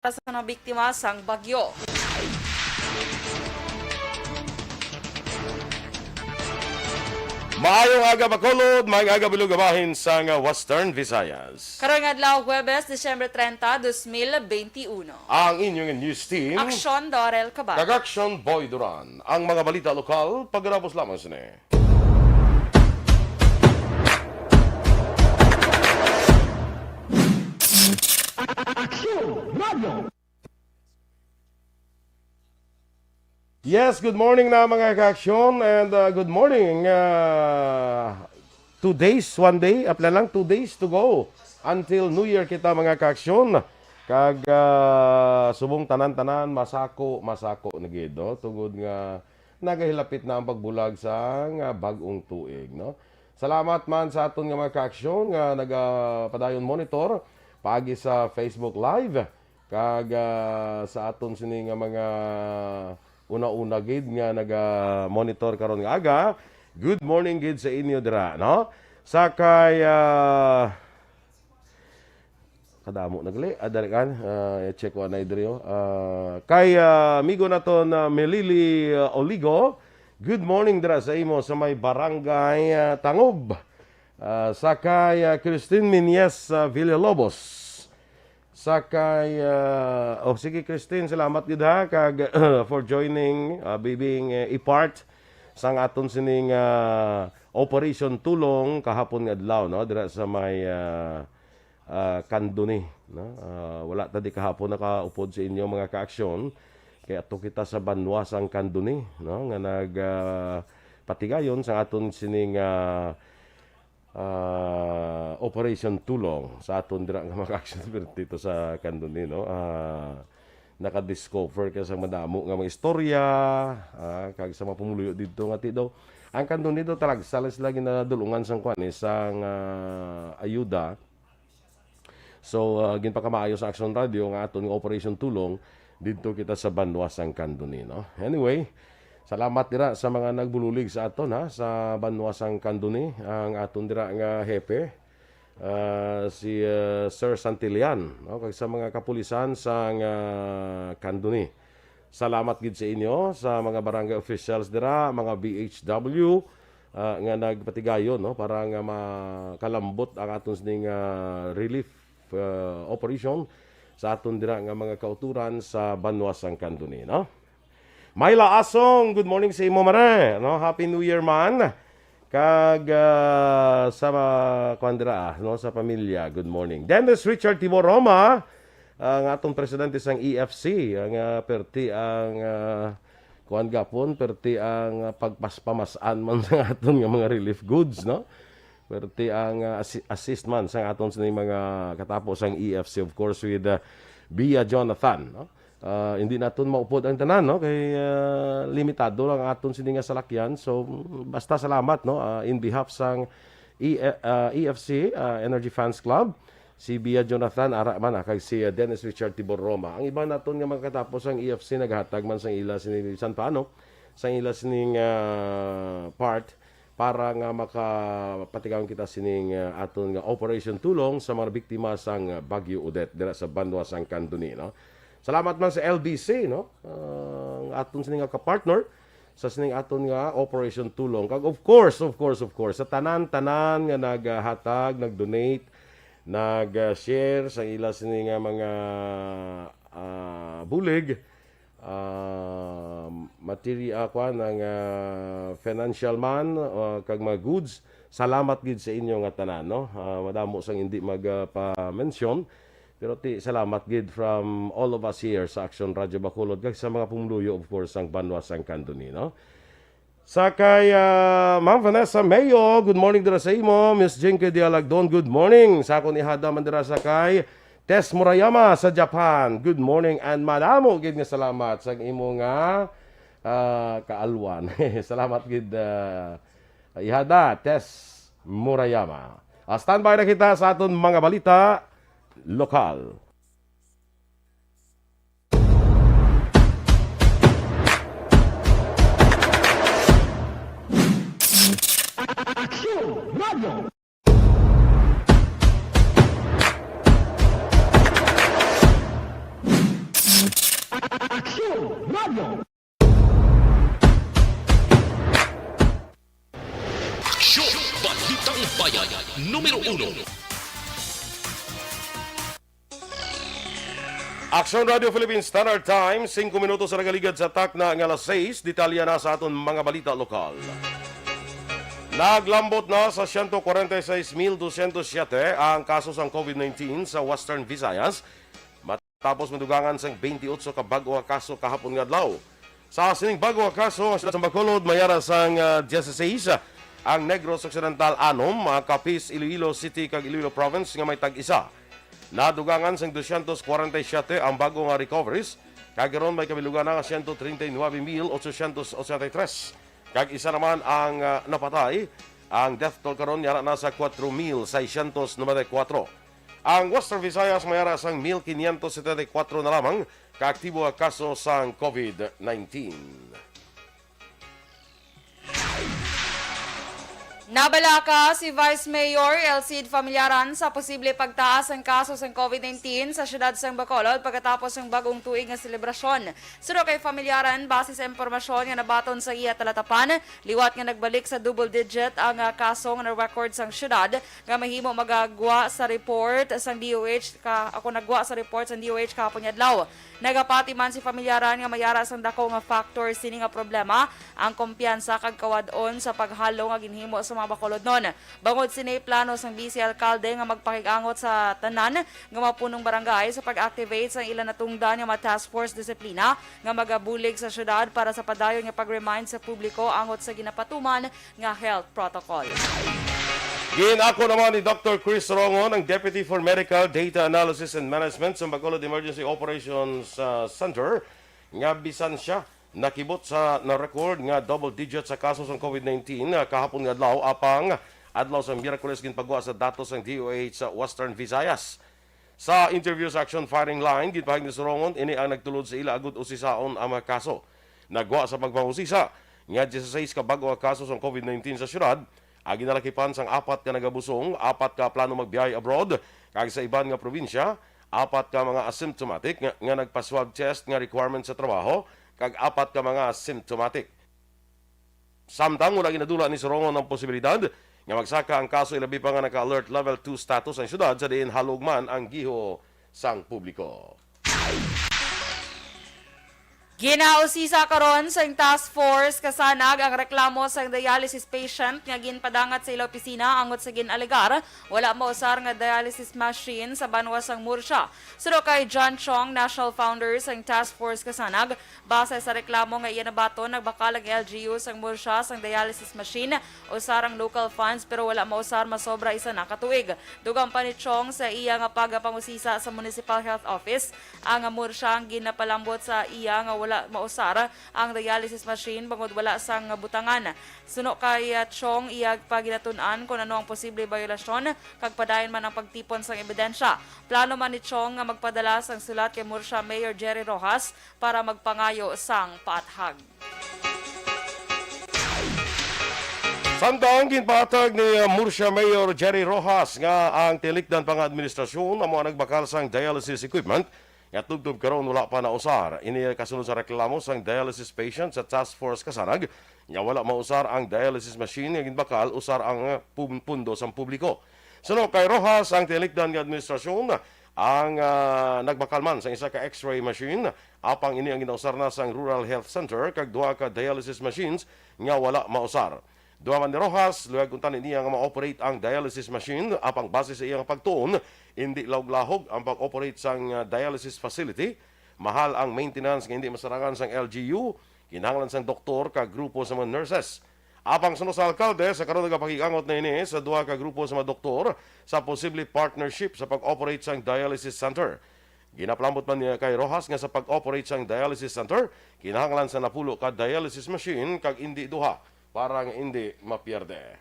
para sa mga biktima sang bagyo. Maayong aga Bacolod, maayong aga Bilugabahin sa Western Visayas. Karong adlaw Huwebes, Disyembre 30, 2021. Ang inyong news team, Aksyon, Dorel, Cabatu. Aksyon Boy Duran. Ang mga balita lokal, pagkarapos lamang sini. Yes, good morning na mga ka-aksyon and good morning. 2 days, 1 day, apla lang 2 days to go until New Year kita mga ka-aksyon. Kag subong tanan-tanan masako na gid no tungod nga nagahilapit na ang pagbulag sa bag-ong tuig no. Salamat man sa aton nga mga ka-aksyon nga nagapadayon monitor paagi sa Facebook Live kag sa aton sini nga mga una-una gid nga naga-monitor karon nga aga. Good morning gid sa inyo dira, no? Sakay kadamo nagali adari kan check ko anay diri kay amigo naton Melili Oligo. Good morning dira sa imo sa may barangay Tangob. Sakay Christine Minyes Villalobos. Sakay, sige Christine, salamat gid ha kag for joining, being a part sang aton sining Operation Tulong kahapon nga adlaw no dira sa may Kanduni no. Wala ta di kahapon nakaupod sa inyo mga ka-aksyon kay ato kita sa Banwa sang Kanduni no nga nag patigayon sa aton sining Operation Tulong sa aton dira nga mga action dito sa Kanduni no. Naka-discover ka sa madamo nga mga istorya kag sa mga pumuluyo dito nga ti daw ang Kanduni do talag salas lagi na dulungan sang kwan sang ayuda. So ginpakamaayo sa Aksyon Radio nga aton nga Operation Tulong dito kita sa Banwa sang Kanduni no. Anyway, salamat dira sa mga nagbululig sa aton ha sa Banwa sang Kanduni ang aton dira nga hepe si Sir Santillan no kag sa mga kapulisan sang Kanduni. Salamat gid sa inyo sa mga barangay officials dira, mga BHW nga nagpatigayon no para nga makalambot ang aton sining relief operation sa aton dira nga mga kauturan sa Banwa sang Kanduni no. Myla Asong, good morning sa imo mare, no? Happy New Year man. Kag sa kwandra no sa pamilya, good morning. Dennis Richard Tibor Roma, ang atong presidente sang EFC, ang perti ang kuan gapon, perti ang pagpaspamasan man sa aton nga mga relief goods, no? Perti ang assist man sa aton sa mga katapos ang EFC, of course with Bia Jonathan, no? Hindi naton maupod ang tanan no kay limitado lang aton sini nga salakyan, so basta salamat no in behalf sang EFC Energy Fans Club, si Bia Jonathan ara man kay si Dennis Richard Tibor Roma. Ang iba naton nga magkatapos ang EFC naghatag man sang ila sini San Paano sang ila sining part para nga makapatigawan kita sining aton nga Operation Tulong sa mga biktima sang Bagyo Odette dira sa Banwa sang Kanduni no. Salamat man sa LBC no. Aton sining nga ka-partner sa sining aton nga Operation Tulong. Kag of course sa tanan-tanan nga naghatag, nag-donate, nag-share sa ila sining nga mga bulig material ng financial man kag mga goods. Salamat gid sa inyo nga tanan no. Madamo sang hindi magpa-mention. Pero salamat gid from all of us here sa Aksyon Radio Bacolod kag sa mga pumuluyo of course ang Banwa sang Kanduni no. Sakay Ma'am Vanessa Mayo, good morning dira sa imo. Miss Jinky Dialagdon, good morning. Sa akon ihada man dira sakay Tess Murayama sa Japan. Good morning and madamo gid nga salamat sa imo nga kaalwan. Salamat gid ihada Tess Murayama. Standby na kita sa aton mga balita lokal. Aksyon Radio. Aksyon! Balitang Bayan, numero 1. Aksyon Radio Philippines Standard Time, 5 minutos sa nagaligad sa takna ng alas 6, detalya na sa aton mga balita lokal. Naglambot na sa 146,207 ang kaso sa COVID-19 sa Western Visayas matapos madugangan sang 28 ka bago nga kaso kahapon nga adlaw. Sa sining bago nga kaso, ang siyudad sa Bacolod mayara sang 16, ang Negros Occidental 6, ang Capiz, Iloilo City kag Iloilo Province nga may tag-isa. Nadugangan sang 247 ang bago nga recoveries, kag ron may kabilugan na 139,883. Kag isa naman ang napatay, ang death toll karon yara na sa 4,694. Ang Western Visayas mayara sang 1,574 na lamang kaaktibo ang kaso sang COVID-19. Nabalaka si Vice Mayor Elcid Familyaran sa posible pagtaas ng kaso ng COVID-19 sa siyudad ng Bacolod pagkatapos ng bagong tuig nga selebrasyon. Suno kay Familyaran, base sa impormasyon nga nabaton sa iya talatapan, liwat nga nagbalik sa double digit ang kaso nga na-record sang siyudad nga mahimo magagwa sa report sang DOH nagwa sa report sang DOH kahapon adlaw. Nagapati man si Familyaran nga mayara sang dako nga factor sini nga problema ang kumpiyansa kag kawadon sa paghalo nga ginhimo sa mga Bacolod noon. Bangod sini plano sang Vice Alcalde nga magpakigangot sa tanan nga mapunong barangay sa pag-activate sa ilan natungdan nga mga task force disiplina nga magabulig sa syudad para sa padayon nga pag-remind sa publiko angot sa ginapatuman nga health protocol. Ginako naman ni Dr. Chris Rongon, ang Deputy for Medical Data Analysis and Management sa Bacolod Emergency Operations Center, nga bisan siya nakibot sa na-record nga double digit sa kaso sa COVID-19 kahapon nga adlaw apang adlaw sa Miyerkules ginpagwa sa datos ng DOH sa Western Visayas. Sa interview sa Aksyon Firing Line, ginpahig ni Sorongon, ini ang nagtulod sa ila agud usisaon ang mga kaso. Nagwa sa pagpangusisa nga 16 ka bago ang kaso sa COVID-19 sa syudad. Agi nalakipan sang 4 ka nagabusong, 4 ka plano magbiyahe abroad, kag sa iban nga probinsya, 4 ka mga asymptomatic nga nagpa-swab test nga requirement sa trabaho, kag 4 ka mga symptomatic. Samtang wala ginadula ni Sorongon ng posibilidad nga magsaka ang kaso ilabi pa nga naka-alert level 2 status ang syudad sa diin halugman ang giho sang publiko. Ginausisa karon sa task force kasanag ang reklamo sa dialysis patient nga ginpadangat sa ila opisina angot sa ginalegar wala mausar nga dialysis machine sa banwa sang Murcia. Suno kay John Chong, national founder sang task force kasanag, base sa reklamo nga iya nabaton nagbakal ang LGU sang Murcia sang dialysis machine usar ang local funds pero wala mausar masobra isa na katuig. Dugang pa ni Chong sa iya nga pagpangusisa sa Municipal Health Office ang Murcia ang ginapalambot sa iya nga wala mausara ang dialysis machine bangod wala sang butangan. Suno kay Chong iyag paginatun-an kung ano ang posible violasyon kag padayon man ang pagtipon sang ebidensya. Plano man ni Chong nga magpadala sang sulat kay Murcia Mayor Jerry Rojas para magpangayo sang paathag. Samtang ginpatag ni Murcia Mayor Jerry Rojas nga ang tilikdan pang administrasyon amo nagbakal sang dialysis equipment nga tubtob karon wala pa nausar. Ini kasunod sa reklamo sang dialysis patient sa task force kasanag nga wala mausar ang dialysis machine nga ginbakal usar ang pundo sang publiko. Suno kay Rojas ang tilikdan nga administrasyon ang nagbakal man sa isa ka X-ray machine apang ini ang ginausar na sang Rural Health Center kag duha ka dialysis machines nga wala mausar. Duha man ni Rojas, luyag untan niya nga ma-operate ang dialysis machine apang base sa iyang pagtuon, hindi lahog-lahog ang pag-operate sang dialysis facility. Mahal ang maintenance nga hindi masarangan sang LGU, kinahanglan sang doktor kag grupo sa mga nurses. Apang suno sa alkalde, sa karon nagapakigangot na ini sa duha ka grupo sa mga doktor sa posible partnership sa pag-operate sang dialysis center. Ginaplambot man niya kay Rojas nga sa pag-operate sang dialysis center, kinahanglan sa napulo ka dialysis machine kag hindi duha para nga hindi mapierde.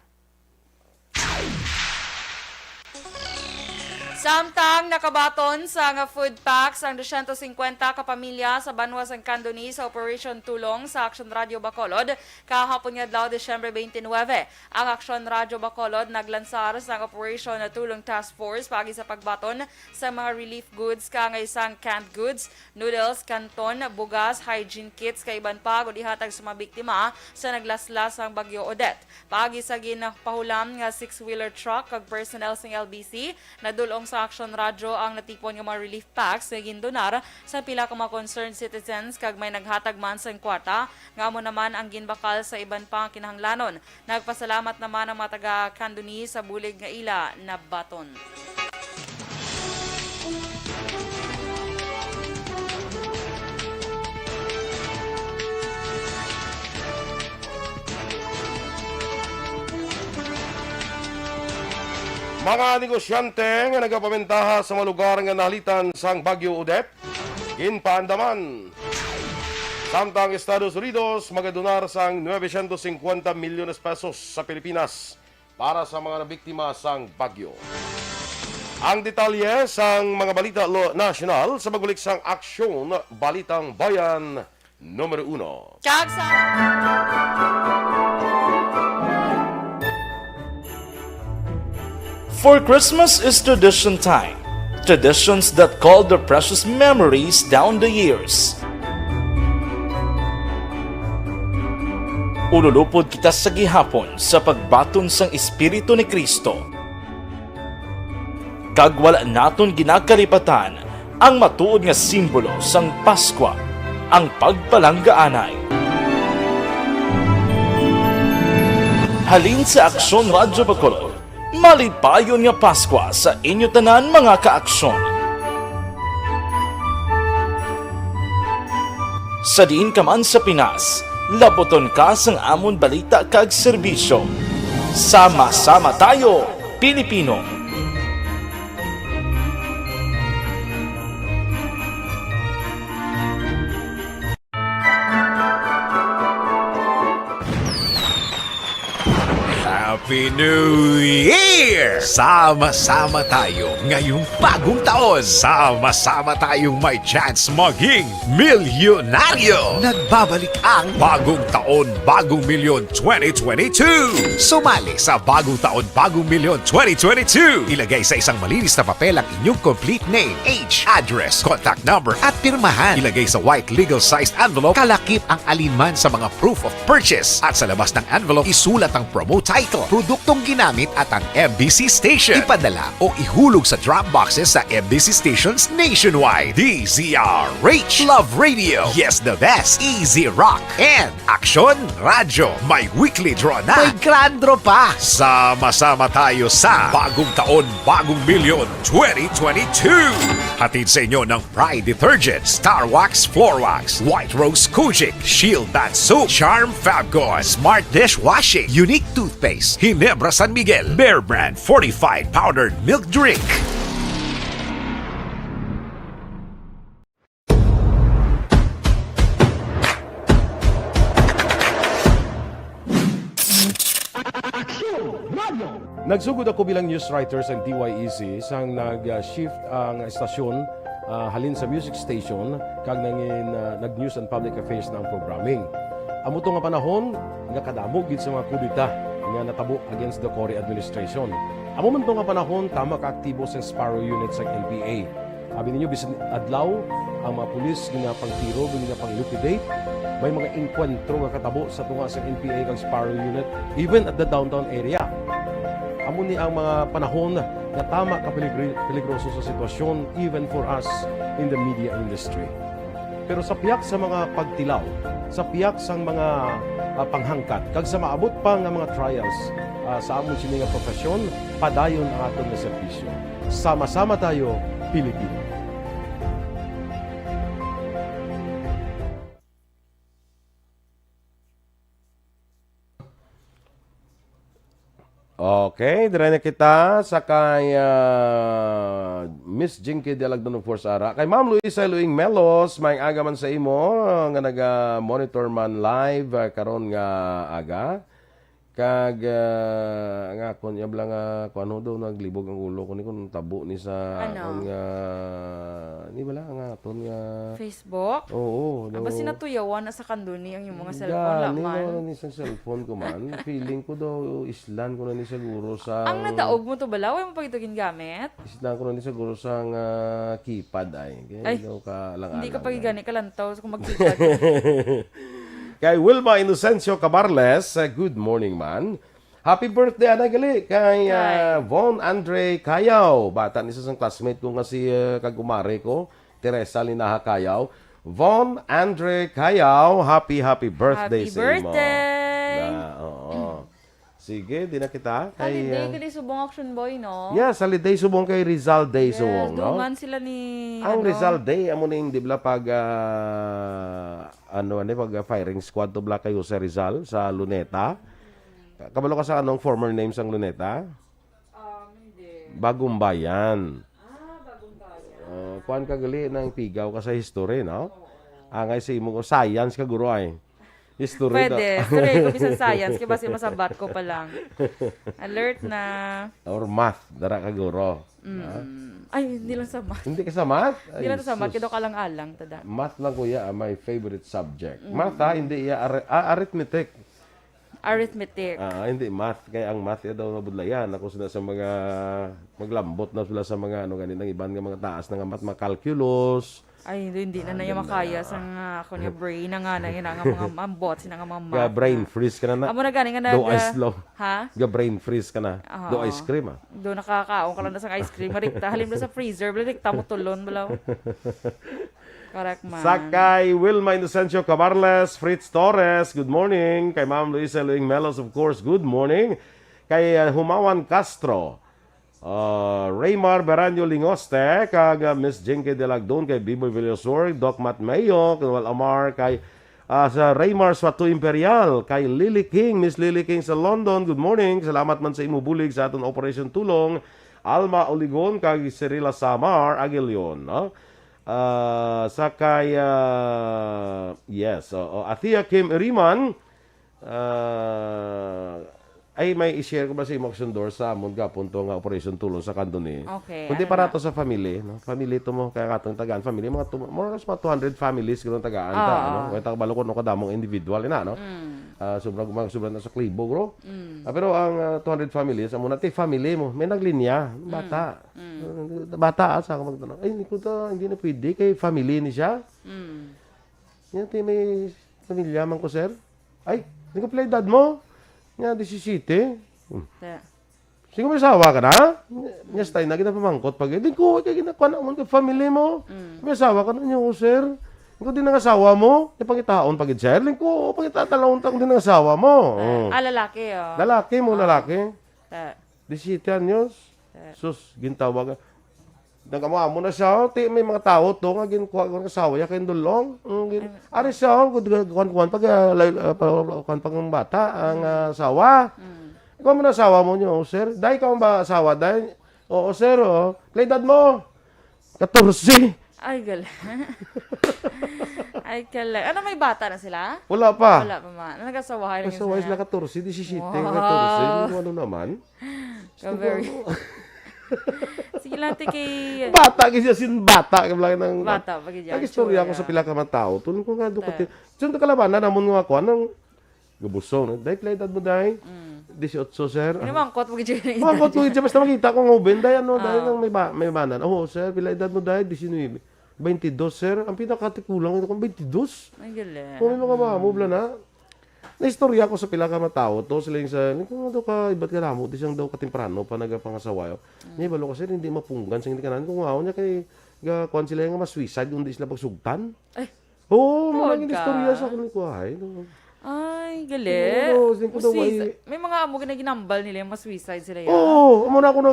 Samtang nakabaton sa nga food packs ang 250 ka pamilya sa Banwa sang Candoni sa Operation Tulong sa Aksyon Radio Bacolod kahapon nga adlaw Disyembre 29. Ang Aksyon Radio Bacolod naglansar sa Operation Tulong Task Force pagi sa pagbaton sa mga relief goods nga isang canned goods, noodles, kanton, bugas, hygiene kits kay iban pa ug ihatag sa mga biktima sa naglaslas ang bagyo Odette. Pagi sa ginapahulam nga 6-wheeler truck kag personnel sang LBC nadulong sa Aksyon Radyo ang natipon nga mga relief packs nga gindonar sa pila ka mga concerned citizens kag may naghatag man sa kwarta nga amo naman ang ginbakal sa iban pang kinahanglanon. Nagpasalamat naman ang mga taga Candoni sa bulig nga ila na baton. Mga negosyante nga nagapamentaha sa mga lugar nga nahalitan sang Bagyo Odette, ginpaandaman. Samtang Estados Unidos magadonar sang 950 milyones pesos sa Pilipinas para sa mga nabiktima sang bagyo. Ang detalye sang mga balita national sa magulik sang Aksyon, Balitang Bayan, Numero 1. For Christmas is tradition time. Traditions that call the precious memories down the years. Ululupod kita sa gihapon sa pagbaton sang Espiritu ni Kristo. Kag wala naton ginakalipatan ang matuod nga simbolo sang Paskwa, ang pagpalanggaanay. Halin sa Aksyon Radyo Bacolod, malipayon nga Paskwa sa inyo tanan mga kaaksyon. Sa diin ka man sa Pinas, laboton ka sang amon balita kag serbisyo. Sama-sama tayo, Pilipino. Happy New Year! Sama-sama tayo ngayong bagong taon. Sama-sama tayong may chance maging milyonaryo. Nagbabalik ang Bagong Taon, Bagong Milyon 2022. Sumali sa Bagong Taon, Bagong Milyon 2022. Ilagay sa isang malinis na papel ang inyong complete name, age, address, contact number at pirmahan. Ilagay sa white legal-sized envelope, kalakip ang alinman sa mga proof of purchase. At sa labas ng envelope, isulat ang promo title, produktong ginamit at ang MBC station. Ipadala o ihulog sa drop boxes sa MBC stations nationwide. DZRH, Love Radio, Yes the Best, Easy Rock, and Aksyon Radyo. May weekly draw na. May grand draw pa. Sama-sama tayo sa Bagong Taon, Bagong Milyon 2022. Hatid sa inyo ng Pride Detergent, Star Wax Floor Wax, White Rose Kojic, Shield Bath Soap, Charm Fabgone, Smart Dishwashing, Unique Toothpaste, Ginebra San Miguel, Bear Brand Fortified Powdered Milk Drink. Nagsugod ako bilang news writer sa DYEC sang nag-shift ang estasyon halin sa music station kag nag-news and public affairs na ang programming. Amo to nga panahon nga kadamog gid sa mga kudita nga natabo against the Cory administration. Amo man to nga panahon tama ka aktibo sa Sparrow unit sa NPA. Abi ninyo bisan adlaw ang mga pulis nga pangtiro nga pang-liquidate. May mga enkwentro nga katabo sa tunga sa NPA kag Sparrow unit even at the downtown area. Amo ni ang mga panahon na tama ka peligroso sa sitwasyon even for us in the media industry. Pero sa piyak sa mga pagtilaw, sa piyak sa mga panghangkat, kag sa maabot pa nga mga trials sa amon sini nga profesyon, padayon ang aton nga serbisyo. Sama-sama tayo, Pilipino. Okay, dire na kita sa kay Miss Jinky Dialagdan ng Forsara. Kay Ma'am Luisa Luing Melos, may aga man sa imo nga naga-monitor man live karon nga aga. Kag nga kon niya bla nga kuno daw naglibog ang ulo ko ni kun tabo ni sa Ano? kon nga ni bala nga ton nga Facebook? oo Aba sinatuyawan na sa kanduni ang yung mga cellphone Gani laman. na ni sa cellphone ko man. Feeling ko daw islan ko na ni siguro sa Ang nadaog mo to bala, way mo pa ito gingamit? islan ko na ni siguro sa keypad ay. Kaya Ay, daw ka lang Hindi ka pagigani kalantaw kung magkita. Kay Wilma Inocencio Cabarles, good morning man. Happy birthday ana gali kay Von Andre Kayaw. Bata ni sa classmate ko nga si kagumare ko, Teresa Linaha Kayaw. Von Andre Kayaw, happy birthday Happy sa imo. birthday! Oo. Sige, di na kita. Holiday gali subong action boy, no? Yes, holiday subong kay Rizal Day Yes, subong, no? dungan sila ni... Ang ano, Rizal Day, amo na hindi bla pag pag firing squad to bla kayo sa Rizal sa Luneta. Kabalo ka sa anong former name sang Luneta? Hindi. Bagong Bayan. Bagong tayo. Kuan ka gali ng pigaw ka sa history, no? Angay sa imo ko science ka guro ay. History Pwede. Tuloy ko bisan science. Kaya basi masabat ko pa lang. Alert na. or math dara ka guro. Ay, hindi lang sa math. Hindi ka sa math? Hindi lang sa math. sus. Kaya kalang-alang. Tada. Math lang kuya, my favorite subject. Math ha, hindi iya arithmetic. Arithmetic. Hindi math, kaya ang math ya daw nabudlayan. Ako sila sa mga maglambot na sila sa mga ano ganit ng iban nga mga taas na nga math, mga calculus. Ay, hindi na niya makaya sa nga ako niya brain na nga na yun nga mga mambot, sina nga mga math. Ga brain freeze ka na na. Amo na gani nga nag... Do ice long. Ha? Ga brain freeze ka na. Do ice cream Doon nakakaon ka lang na sa ice cream. Marikta, halim na sa freezer. Marikta mo tulon. Balaw. Correct, man. Sakay Wilma Inocencio Cabarles, Fritz Torres, good morning. Kay Ma'am Luisa Luing Melos, of course, good morning. Kay Humawan Castro, Raymar Beranyo Lingoste, kag Miss Jinky de Lagdon, kay Biboy Villasor, Doc Matt Mayo, kay Wal Amar, kay sa Raymar Swatu Imperial, kay Lily King, Miss Lily King sa London, good morning. Salamat man sa imubulig sa aton Operation Tulong. Alma Oligon, kay Cirila Samar Aguilion, no? Sakay yes, Athia Kim Iriman, ay may i-share ko ba sa imo Aksyon Door sa amon gapon to nga Operation Tulong sa kandoni. Okay. Kundi ano para na? to sa family, no? Family to mo kaya katong tagaan family mga more or less mga 200 families gano'n tagaan ta, no? Kaya tagbalo ko no kadamong individual ina, no? Sobrang na sa klibo, bro. Pero ang 200 families, amo na ti family mo, may naglinya, bata. Bata sa ako magtanong. Ay, hindi na pwede kay family ni siya. Yan ti may pamilya man ko, sir. Ay, hindi ko play dad mo. Nga, 17. Ta- Sige, may asawa ka na? Nga, stay na, kita pamangkot pag, hindi ko, kaya ginakuha na mo ka family mo. May asawa ka na niyo, sir. Hindi ko din ang asawa mo. Di pangitaon pag sir. Hindi ko, pangitatalawon ta kung din ang asawa mo. lalaki, oh. Lalaki mo, lalaki. Ta- 17 anyos. Sus, gintawag. Nagamaamo na siya. May mga tao to nga ginkuha ko ng asawa niya kay Dulong. Ari siya, kuwan pag ng bata ang asawa. Ikaw mo na asawa mo niyo, sir. Dahil ikaw ba asawa? Dahil, oo, sir, oh. Play dad mo. 14. Ay, galing. Ay, galing. Ano, may bata na sila? Wala pa. Wala pa man. Nag-asawahay lang Asawa yun sila 14, 17, 14. Ano naman? Very... Sige lang, kay... Bata kasi sin bata kabla ng Bata, pag dyan. Nag-istorya ako sa pila ka man tao. Tulong ko nga do pati. Diyan kalaban na namon nga ako anong gabusong. Dai play dad mo dai. 18 sir. Ano mangkot, pag dyan. Mangkot ko dyan basta makita ko ng uben dai ano dai nang may banan. Oh sir, pila edad mo dai 19. 22 sir. Ang pinakatikulang ito kung 22. Ay, galing. Kung may mga mamubla na. Naistorya ko sa pila ka mga tao to sila yung sa kung daw ka iba't ka namo di siyang daw katimprano pa nagapangasawayo. Niya balo kasi hindi mapunggan sa hindi kanan kung aw niya kay ga kon sila nga mas-suicide kundi sila pagsugtan. Ay. Oo, Huwag mga ka. istorya sa akin ko ay. Ay, galing. Oo, sino ko daw May mga amo na ginambal nila yung mas-suicide sila yan. Oo, amo na ako na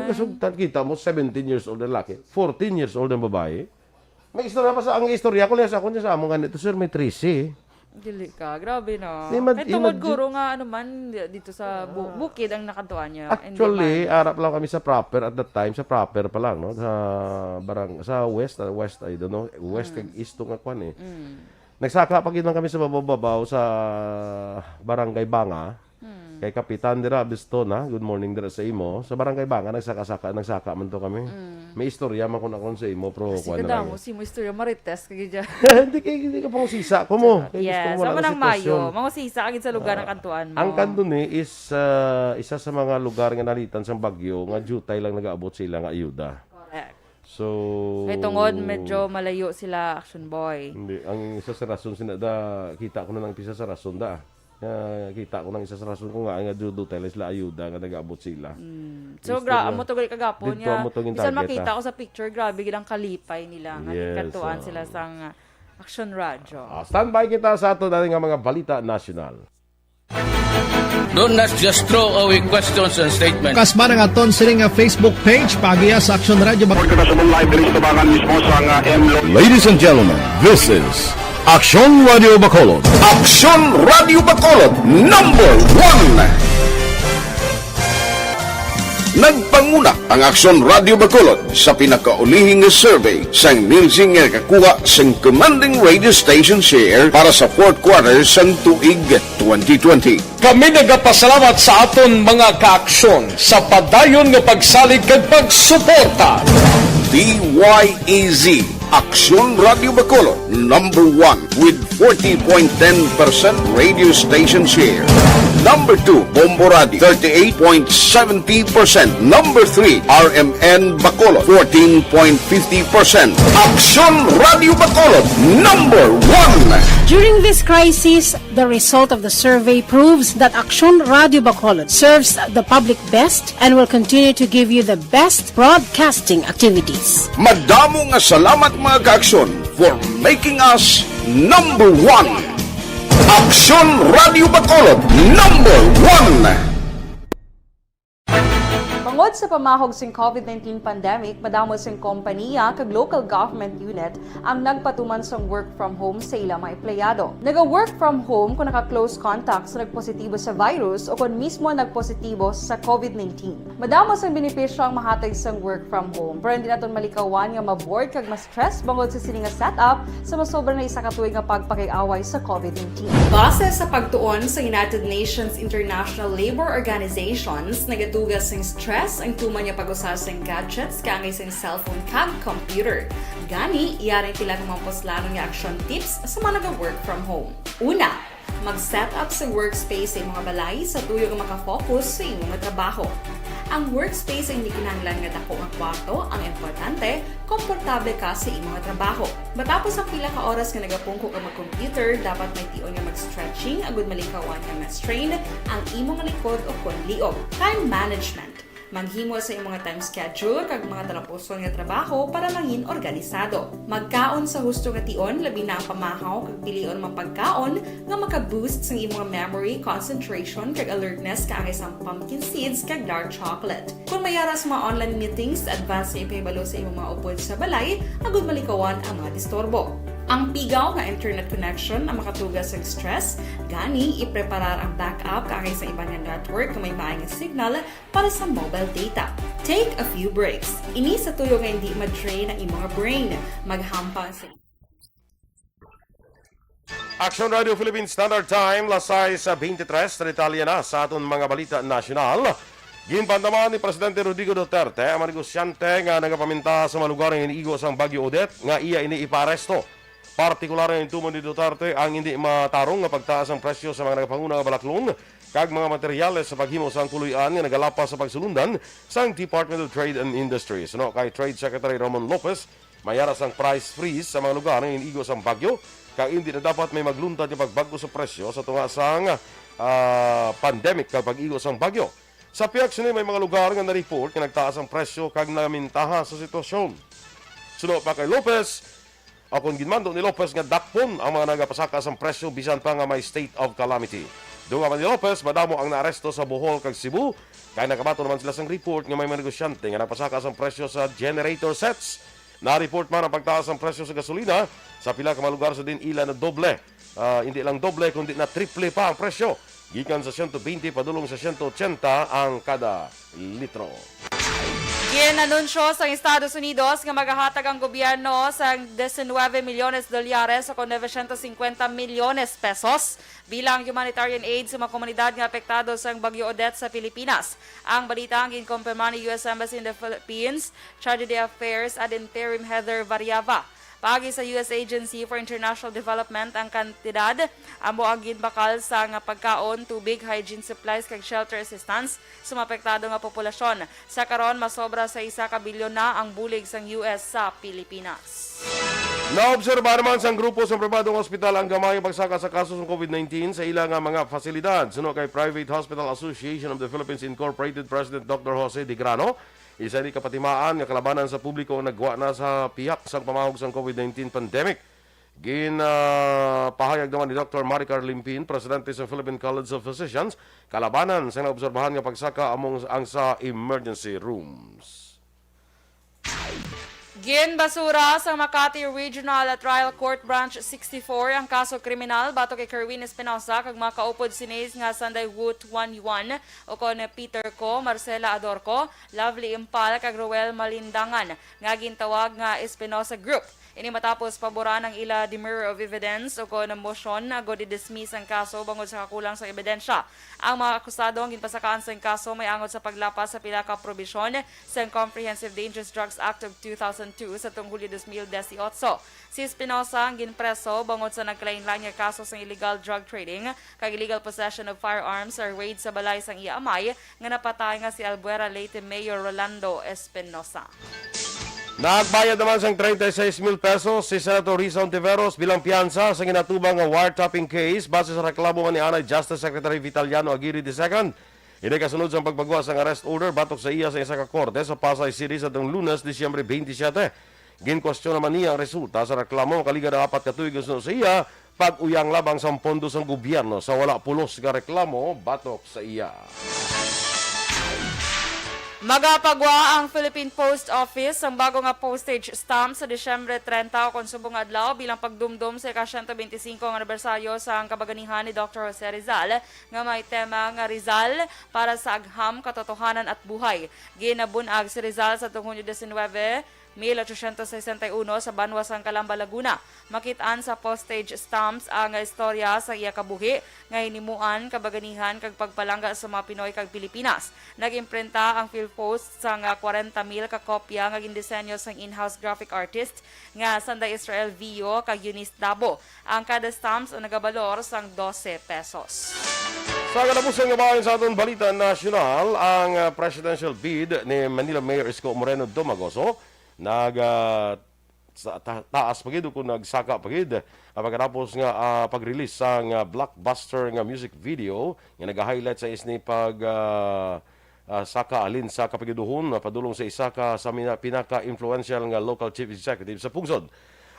kasugtan kita mo 17 years old na lalaki, 14 years old na babae. May istorya pa sa ang istorya ko sa ako sa amo ganito sir may 13. Dili ka, grabe no. Imag- Eh, tungod imag- guro nga ano man dito sa bukid ang nakantuan niya. Actually, arap lang kami sa proper at that time, sa proper pa lang, no? Sa west, I don't know, west kag east to nga kwan eh. Nagsaka pa gid man kami sa babaw sa Barangay Banga. Kay Kapitan dira Bistona, good morning dira sa imo. Sa barangay Banga nagsaka man to kami. May istorya man kun akon sa imo pro Kasi kuan kada na mo, lang. si mo istorya marites kagid dyan. Hindi ka pang sisa ko mo. Kay gusto Yes, mo wala sama na ng Mayo. sitwasyon. Mga sisa agad sa lugar ng kantuan mo. Ang kanto ni is isa sa mga lugar nga nalitan sa bagyo nga jutay lang nagaabot sila nga ayuda. Correct. So Kay tungod, medyo malayo sila, Aksyon Boy. hindi ang isa sa rason kita ko na ng isa sa rason da. Kita ko ng isa sa rason ko nga jutay lang sila ayuda nga nagaabot sila. So, amo to gali kagapon Dito niya. amo to gin Bisan target, makita ko sa picture, grabe gid ang kalipay nila. Nga Yes, kantuan sila sang Aksyon Radyo. Standby kita sa ato dali nga mga balita nasyonal. Do not just throw away questions and statements. Kasma ng aton siling nga Facebook page pagiya sa Aksyon Radio. Ladies and gentlemen, this is Aksyon Radio Bacolod. Aksyon Radio Bacolod number 1. Nagpanguna ang Aksyon Radio Bacolod sa pinakaulihing survey sa Nielsen nga kakuha sa commanding radio station share para sa fourth quarter sa tuig 2020. Kami nagapasalamat sa aton mga kaaksyon sa padayon nga pagsalig kag pagsuporta. DYEZ Aksyon Radio Bacolod number 1 with 40.10% radio station share. Number 2, Bombo Radio, 38.70%. Number 3, RMN Bacolod, 14.50%. Aksyon Radio Bacolod, number 1. During this crisis, the result of the survey proves that Aksyon Radio Bacolod serves the public best and will continue to give you the best broadcasting activities. Madamo nga salamat mga kaaksyon for making us number 1. Aksyon Radio Bacolod, number 1. Bangod sa pamahog sing COVID-19 pandemic, madamo sing kompanya kag local government unit ang nagpatuman sang work from home sa ilang mga empleyado. Naga-work from home kung naka-close contacts na nagpositibo sa virus o kung mismo nagpositibo sa COVID-19. Madamo sang benepisyo ang mahatag sang work from home, pero hindi naton malikawan nga maboard kag ma-stress bangod sa sini nga setup sa masobra na isa ka tuig nga pagpakiaway sa COVID-19. Base sa pagtuon sa United Nations International Labor Organizations, nagatugas sing stress ang tuman niya pag-usar sa gadgets kaangay sa cellphone kag computer. Gani, iyaring pila ng mga poslano nga action tips sa mga nag-work from home. Una, mag-set up sa workspace sa mga balay sa tuyo nga makafocus sa imong trabaho. Ang workspace ay hindi kinahanglan nga dako ang kwarto, ang importante, komportable ka sa imong trabaho. Matapos ang pila ka oras nga nagapungko ka mag-computer, dapat may tion nga mag-stretching agud malikawan nga ma-strain ang imong likod o konliog. Time management. Maghimo sa imong time schedule kag mga talapuson nga trabaho para mangin organisado. Magkaon sa husto nga tion, labi na ang pamahaw kag pilion mang pagkaon nga maka-boost sa imong memory, concentration kag alertness kaangay sa pumpkin seeds kag dark chocolate. Kung mayaras mga online meetings, advance na ipahibalo sa imong mga upod sa balay, agud malikawan ang mga disturbo. Ang pigaw nga internet connection ang makatugas sa stress, gani ipreparar ang backup kaangay sa ibang network kung may maayong signal para sa mobile data. Take a few breaks. Ini sa tuyo nga hindi ma-drain ang imong brain. Maghampang sa Aksyon Radio Philippine Standard Time, lasay sa 23, Italia na sa aton mga balita nasyonal. Ginpandaman ni Presidente Rodrigo Duterte ang mga negosyante nga nagapaminta sa mga lugar nga iniigo sang Bagyo Odette nga iya ini iparesto. Partikular yung tumon ni Duterte ang hindi matarong nga pagtaas ang presyo sa mga nagapanguna nga balaklong kag mga materyales sa paghimo sang tuluyan nga nagalapas sa pagsulundan sang Department of Trade and Industries. No, kay Trade Secretary Ramon Lopez, mayaras ang price freeze sa mga lugar nga iniigo sang bagyo kag hindi na dapat may magluntad nga pagbago sa presyo sa tunga sang pandemic kag pag-igo sang bagyo. Sa piyak sini may mga lugar nga na-report nga nagtaas ang presyo kag namintaha sa sitwasyon. Suno pa kay Lopez, akong ginmando ni Lopez nga dakpon ang mga nagapasakas ang presyo bisan pa nga may state of calamity. Dunga man ni Lopez, madamo ang naaresto sa Bohol kag Cebu, kay nakabato naman sila sang report nga may mga negosyante nga nagpasakas ang presyo sa generator sets. Na-report man ang pagtaas ang presyo sa gasolina sa pila ka mga lugar sa din ila na doble. Hindi lang doble kundi na triple pa ang presyo. Gikan sa 120 padulong sa 180 ang kada litro. Ginanunsyo sa Estados Unidos nga magahatag ang gobyerno sa 19 milyones dolyares o 950 milyones pesos bilang humanitarian aid sa mga komunidad nga apektado sa Bagyo Odette sa Pilipinas. Ang balitang ginkumpirma ni U.S. Embassy in the Philippines, Tragedy Affairs at Interim Heather Variava. Pagi sa U.S. Agency for International Development ang kantidad amo ang ginbakal sa nga pagkaon, tubig, hygiene supplies kag shelter assistance sa mapektado nga populasyon. Sa karon masobra sa 1 bilyon na ang bulig sang US sa Pilipinas. Naobserba naman sa grupo sa pribadong ospital ang gamay pagsaka sa kaso ng COVID-19 sa ilang mga fasilidad. Suno kay Private Hospital Association of the Philippines Incorporated President Dr. Jose Di Grano, isa ni kapatimaan nga kalabanan sa publiko nagwa na sa piyak sa pamahog sa COVID-19 pandemic. Pahayag naman ni Dr. Maricar Limpin, presidente sa Philippine College of Physicians, kalabanan sa naobserbahan nga pagsaka among ang sa emergency rooms. Ginbasura sa Makati Regional Trial Court Branch 64 ang kaso kriminal bato kay Kerwin Espinosa kag mga kaupod sinis nga Sanday Woot 1-1 o kon Peter Ko, Marcela Adorco, Lovely Impal kag Roel Malindangan nga gintawag nga Espinosa Group. Ini matapos paboran ang ila demurrer of evidence o kon motion na go dismiss ang kaso bangod sa kakulang sa ebidensya. Ang mga akusado ang ginpasakaan sa kaso may angod sa paglapas sa pila ka probisyon sa Comprehensive Dangerous Drugs Act of 2002 sa tuong Hulyo 2018. Si Espinosa ang ginpreso bangod sa nagkalain-lain nga kaso sa illegal drug trading kag illegal possession of firearms or raid sa balay sang iamay nga napatay nga si Albuera Leyte Mayor Rolando Espinosa. Nagbayad naman sang 36,000 pesos si Senator Risa Ontiveros bilang piyansa sa ginatubang nga wiretapping case base sa reklamo ni Anay Justice Secretary Vitaliano Aguirre II. Ini kasunod sa pagpagawa sang arrest order batok sa iya sa isa ka korte sa Pasay City sa tuong Lunes, Disyembre 27. Ginkwestiyon naman niya ang resulta sa reklamo kaliga na 4 ka tuig sa iya pag-uyang labang sa pondo sang gobyerno sa wala pulos nga reklamo batok sa iya. Magapagwa ang Philippine Post Office ang bago nga postage stamp sa Disyembre 30 o konsubong adlaw bilang pagdumdum sa ika-125 ang anibersaryo sa kabaganihan ni Dr. Jose Rizal nga may tema nga Rizal para sa agham, katotohanan at buhay. Ginabunag si Rizal sa tuong Hunyo 19, 1861 sa Banwas ang Calamba, Laguna. Makitaan sa postage stamps ang istorya sa iya kabuhi nga hinimuan, kabaganihan kag pagpalangga sa mga Pinoy kag Pilipinas. Nag-imprenta ang PhilPost sa 40,000 ka kopya nga gindisenyo sang in-house graphic artist nga Sanday Israel Vio kag Eunice Dabo. Ang kada stamps ang nagabalor sang 12 pesos. Sa kalabusan nga bayan sa atong balita nasyonal, ang presidential bid ni Manila Mayor Isko Moreno Domagoso taas pagid kung nagsaka pagid pagkatapos nga pag-release sang blockbuster nga music video nga nag-highlight sa isni pag saka alin sa kapagiduhon padulong sa isa ka sa pinaka-influential nga local chief executive sa pungsod.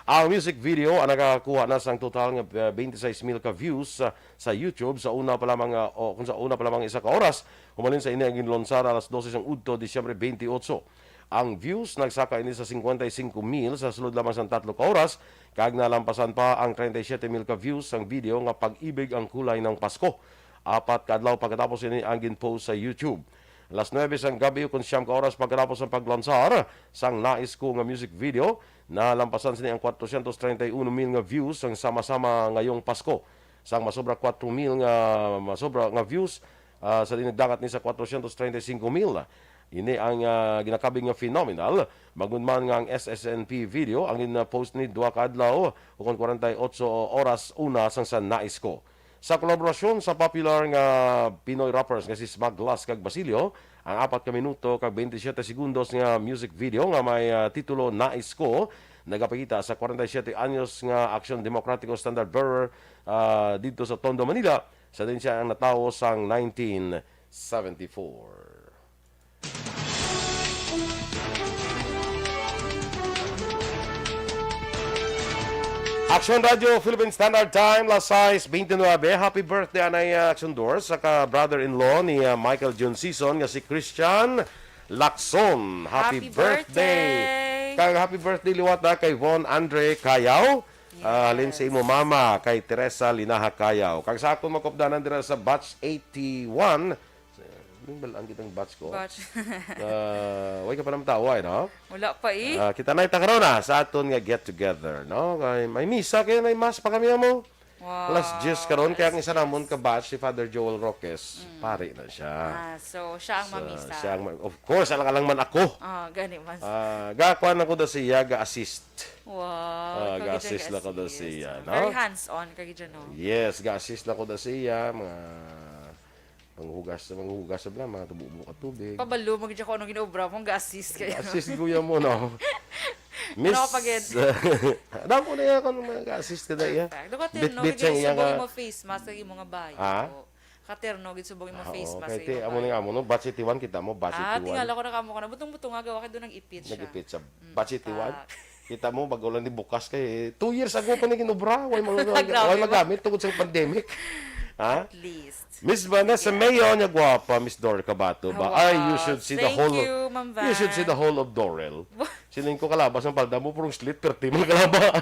Ang music video ang nakakuha na sang total nga 26,000 ka views sa YouTube sa una pa lamang kung sa una pa lamang isa ka oras humalin sa ini ang ginlonsar alas 12 sang udto Disyembre 28. Ang views nagsaka ini sa 55,000 sa sulod lamang sa 3 ka oras kag nalampasan pa ang 37,000 ka views sang video nga Pag-ibig ang kulay ng Pasko. 4 ka adlaw pagkatapos ini ang ginpost sa YouTube. Alas 9 sang gabi kung 9 ka oras pagkatapos ang paglansar sang Nais Ko nga music video, nalampasan sini ang 431,000 nga views sang Sama-sama Ngayong Pasko. Sang masobra 4,000 nga views sa dinagdagat ni sa 435,000. Ini ang ginakabing nga phenomenal. Magunman nga ang SSNP video ang in-post ni 2 ka adlaw o 48 oras una sang sa Nais Ko. Sa kolaborasyon sa popular nga Pinoy rappers nga si Smaglas kag Basilio, ang 4 ka minuto kag 27 segundos nga music video nga may titulo Nais Ko nagapakita sa 47 anyos nga Aksyon Demokratiko Standard Bearer dito sa Tondo, Manila sa din siya ang natawo sang 1974. Aksyon Radio Philippine Standard Time, last size 29. Happy birthday anay Aksyon Doors sa ka-brother-in-law ni Michael John Season nga si Christian Lacson. Happy birthday! Kang happy birthday liwat na kay Von Andre Cayaw. Halin sa imo mama kay Teresa Linaha Cayaw. Kang sa akong makopdanan dira sa batch 81. balaan kitang batch ko. Batch. Way ka pa naman taway, no? Wala pa eh. Kita na karon na sa aton nga get together, no? May misa kaya may mass pa kami mo. Wow. Plus just karon kaya ang isa namon ka batch si Father Joel Roques, pare na siya. So siya ang mamisa. Siya of course, alang man ako. Gani man. Gakuan ako da siya, ga-assist. Wow. Ga-assist na ko da siya, no? Very hands-on kagi dyan, no? Yes, ga-assist na ko da siya, mga manghugas bla, mga tubo ka tubig. Pabalo, magdya ko anong ginaobra mong ga-assist kayo. Assist kuya mo, no? Miss, dako ko na yan kung mag-assist ka na iya. Katerno, gid subong mo face mask kay mga bayo. Katerno, gid subong mo face mask kay mga bayo. Amo no, batch 1 kita mo, batch 1. Tingala ko na kamo ka na butong-butong nga gawa kay do nang ipit siya. Nag-ipit sa batch 1. Kita mo bago lang ni bukas kay 2 years ago pa ni kinubra, way magamit tungod sa pandemic. Ha? At least. Miss Vanessa Mayo, niya guwapa, Miss Dorel Cabatu ba? Ay, you should see the whole you should see the whole of Dorel. Sining ko kalabas ng palda mo, purong slit, perti mo kalaba.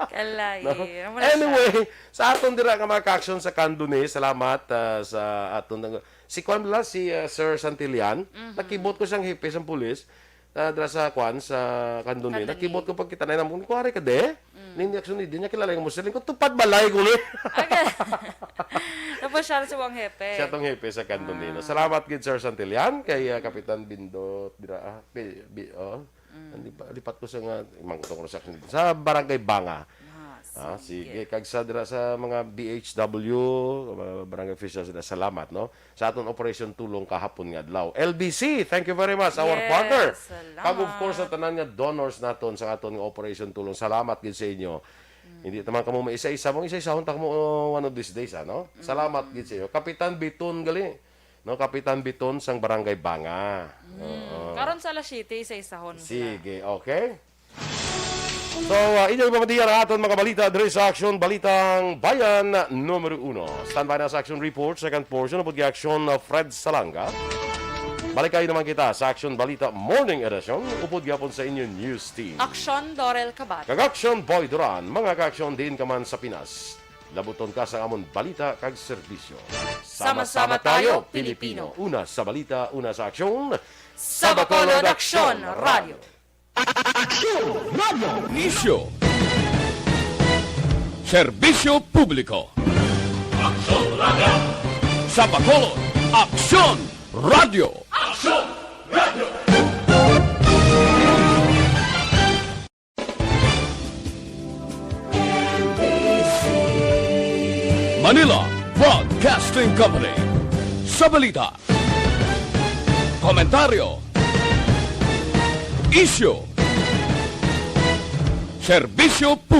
Kalay. No? Anyway, sa aton dira nga mga ka-aksyon sa Kanduni, salamat sa aton si Kwan Blas, si Sir Santillan, nakibot ko siyang hipis ang pulis. Dra sa Kwan sa Kanduni, nakibot ko pag kita na namon, kuwari ka de. Ning aksyon ni din niya kilala yung muslin ko tupad balay ko ni. Tapos siya sa wang hepe. Siya tong hepe sa Kanduni. Salamat gid Sir Santillan kay Kapitan Bindot dira lipat ko sa nga mangutong sa aksyon sa Barangay Banga. Sige, kag sa dira sa mga BHW, barangay officials, salamat, no? Sa aton operation tulong kahapon nga adlaw. LBC, thank you very much, our partner. Kag of course sa tanan nga donors naton sa aton nga operation tulong. Salamat gid sa inyo. Hindi naman kamo maisa-isa, mong isa-isa hunta mo one of these days, no? Salamat gid sa inyo. Kapitan Biton gali. No, Kapitan Biton sang Barangay Banga. Karon sa alas 7 isa-isahon. Sige, okay. So, inyo ipamatiyan ang aton mga balita diri sa Aksyon Balitang Bayan Numero 1. Stand by na sa Action Report, second portion ng Aksyon Fred Salanga. Balik kayo naman kita sa Action Balita Morning Edition, upod gapon sa inyong news team. Aksyon Dorel Cabatu. Kag-Aksyon Boy Duran, mga ka-aksyon din ka man sa Pinas. Labuton ka sa amon balita kag serbisyo. Sama-sama tayo, Pilipino. Una sa balita, una sa aksyon. Sa Bacolod Aksyon Radio. Aksyon Radio. Isyo. Serbisyo publiko. Aksyon Radio. Sa Bacolod, Aksyon Radio. Aksyon Radio. Manila Broadcasting Company. Sa balita, komentaryo, isyu, serbisyo publiko.